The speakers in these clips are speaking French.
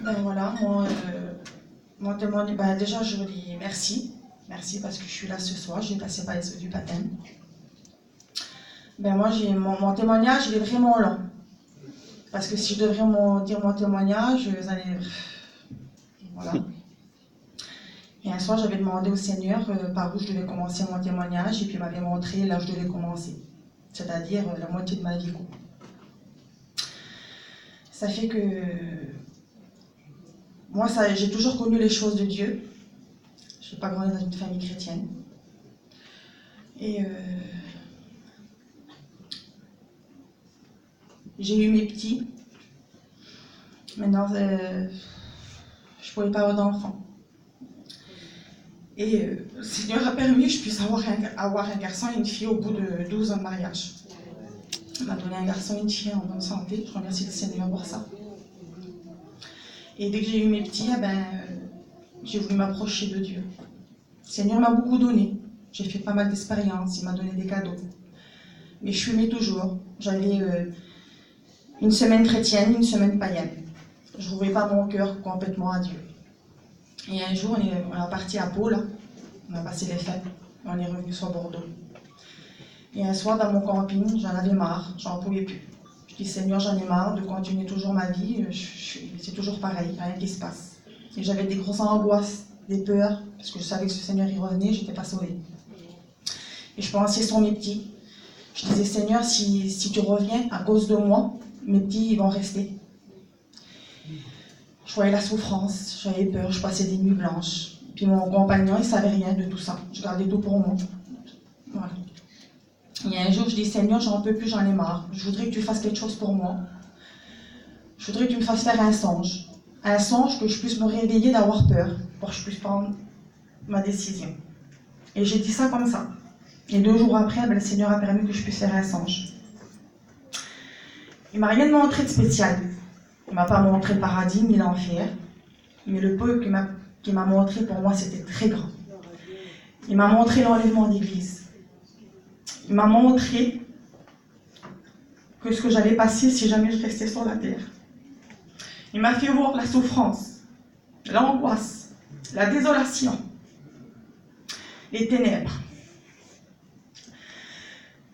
Ben voilà, mon témoignage, ben déjà je vous dis merci. Merci parce que je suis là ce soir, j'ai passé par les eaux du baptême. Ben moi, mon témoignage, il est vraiment long. Parce que si je devrais dire mon témoignage, vous allez... Voilà. Et un soir, j'avais demandé au Seigneur par où je devais commencer mon témoignage, et puis il m'avait montré là où je devais commencer. C'est-à-dire la moitié de ma vie. Ça fait que... Moi, j'ai toujours connu les choses de Dieu. Je n'ai pas grandi dans une famille chrétienne. Et j'ai eu mes petits. Maintenant, je ne pouvais pas avoir d'enfants. Et le Seigneur a permis que je puisse avoir un garçon et une fille au bout de 12 ans de mariage. Il m'a donné un garçon et une fille en bonne santé. Je remercie le Seigneur pour ça. Et dès que j'ai eu mes petits, j'ai voulu m'approcher de Dieu. Le Seigneur m'a beaucoup donné. J'ai fait pas mal d'expériences. Il m'a donné des cadeaux. Mais je fumais toujours. J'avais une semaine chrétienne, une semaine païenne. Je n'ouvrais pas mon cœur complètement à Dieu. Et un jour, on est parti à Pau, là. On a passé les fêtes. On est revenu sur Bordeaux. Et un soir, dans mon camping, j'en avais marre. J'en pouvais plus. Je dis, Seigneur, j'en ai marre de continuer toujours ma vie. C'est toujours pareil, rien qui se passe. Et j'avais des grosses angoisses, des peurs, parce que je savais que ce Seigneur y revenait, je n'étais pas sauvée. Et je pensais sur mes petits. Je disais, Seigneur, si tu reviens à cause de moi, mes petits, ils vont rester. Je voyais la souffrance, j'avais peur, je passais des nuits blanches. Puis mon compagnon, il ne savait rien de tout ça. Je gardais tout pour moi. Voilà. Et un jour, je dis, Seigneur, j'en peux plus, j'en ai marre. Je voudrais que tu fasses quelque chose pour moi. Je voudrais que tu me fasses faire un songe. Un songe que je puisse me réveiller d'avoir peur, pour que je puisse prendre ma décision. Et j'ai dit ça comme ça. Et 2 jours après, le Seigneur a permis que je puisse faire un songe. Il ne m'a rien montré de spécial. Il ne m'a pas montré le paradis ni l'enfer. Mais le peu qu'il m'a montré, pour moi, c'était très grand. Il m'a montré l'enlèvement d'église. Il m'a montré que ce que j'allais passer si jamais je restais sur la terre. Il m'a fait voir la souffrance, l'angoisse, la désolation, les ténèbres.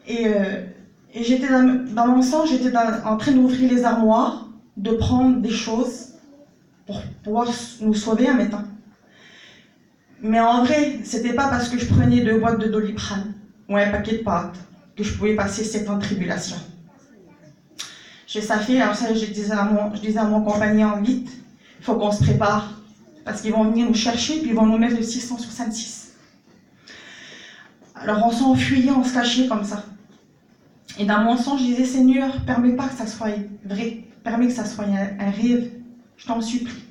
Et j'étais dans mon sang, j'étais en train d'ouvrir les armoires, de prendre des choses pour pouvoir nous sauver en mettant. Mais en vrai, c'était pas parce que je prenais 2 boîtes de Doliprane ou un paquet de pâtes que je pouvais passer 7 ans de tribulation. Ça fait, alors ça, je disais à mon compagnon, vite, il faut qu'on se prépare, parce qu'ils vont venir nous chercher, puis ils vont nous mettre le 666. Alors on s'enfuyait, on se cachait comme ça. Et dans mon sang, je disais, Seigneur, permets pas que ça soit vrai, permets que ça soit un rêve, je t'en supplie.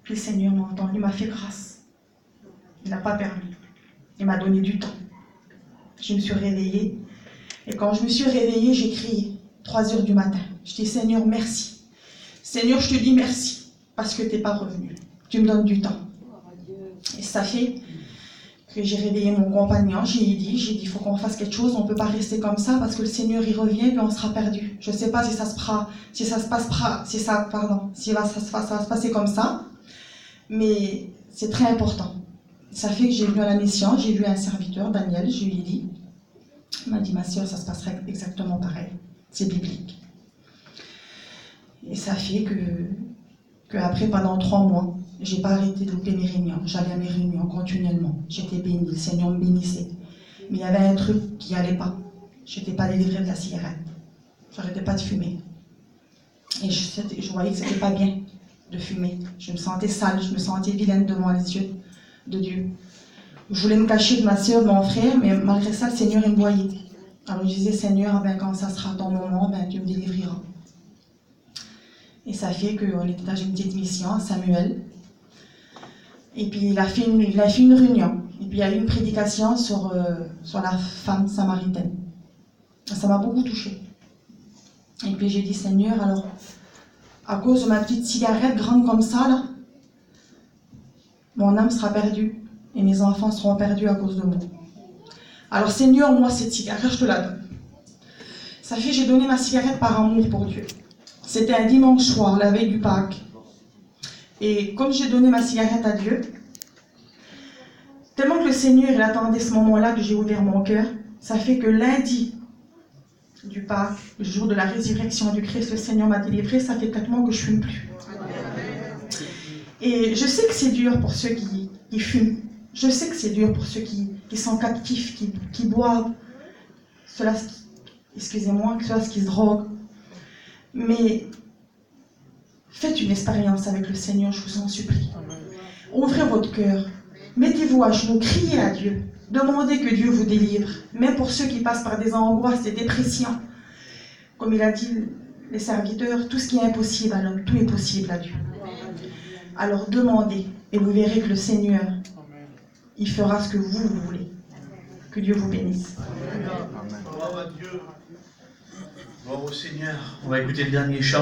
Puis le Seigneur m'a entendu, il m'a fait grâce. Il n'a pas permis. Il m'a donné du temps. Je me suis réveillée. Et quand je me suis réveillée, j'ai crié, 3 heures du matin. Je dis, Seigneur, merci. Seigneur, je te dis merci, parce que tu n'es pas revenu. Tu me donnes du temps. Et ça fait que j'ai réveillé mon compagnon, j'ai dit, il faut qu'on fasse quelque chose, on ne peut pas rester comme ça, parce que le Seigneur, il revient, puis on sera perdu. Je ne sais pas si ça va se passer comme ça, mais c'est très important. Ça fait que j'ai venu à la mission, j'ai vu un serviteur, Daniel, je lui ai dit, il m'a dit, ma soeur, ça se passerait exactement pareil. C'est biblique. Et ça fait que après, pendant 3 mois, je n'ai pas arrêté de louper mes réunions. J'allais à mes réunions continuellement. J'étais bénie, le Seigneur me bénissait. Mais il y avait un truc qui n'allait pas. Je n'étais pas délivrée de la cigarette. Je n'arrêtais pas de fumer. Et je voyais que ce n'était pas bien de fumer. Je me sentais sale, je me sentais vilaine devant les yeux de Dieu. Je voulais me cacher de ma soeur, de mon frère, mais malgré ça, le Seigneur il me voyait. Alors je disais, Seigneur, quand ça sera ton moment, tu me délivreras. Et ça fait qu'on était dans une petite mission à Samuel. Et puis il a fait une réunion. Et puis il y a eu une prédication sur la femme samaritaine. Ça m'a beaucoup touchée. Et puis j'ai dit, Seigneur, alors, à cause de ma petite cigarette grande comme ça, là, mon âme sera perdue. Et mes enfants seront perdus à cause de moi. Alors Seigneur, moi, cette cigarette, je te la donne. Ça fait que j'ai donné ma cigarette par amour pour Dieu. C'était un dimanche soir, la veille du Pâques. Et comme j'ai donné ma cigarette à Dieu, tellement que le Seigneur il attendait ce moment-là que j'ai ouvert mon cœur, ça fait que lundi du Pâques, le jour de la résurrection du Christ, le Seigneur m'a délivré, ça fait 4 mois que je ne fume plus. Et je sais que c'est dur pour ceux qui fument. Je sais que c'est dur pour ceux qui sont captifs, qui boivent. Ceux-là, excusez-moi, ceux-là qui se droguent. Mais faites une expérience avec le Seigneur, je vous en supplie. Ouvrez votre cœur. Mettez-vous à genoux, criez à Dieu. Demandez que Dieu vous délivre. Même pour ceux qui passent par des angoisses, des dépressions. Comme il a dit, les serviteurs, tout ce qui est impossible à l'homme, tout est possible à Dieu. Alors demandez, et vous verrez que le Seigneur, il fera ce que vous voulez. Que Dieu vous bénisse. Gloire à Dieu. Gloire au Seigneur. On va écouter le dernier chant.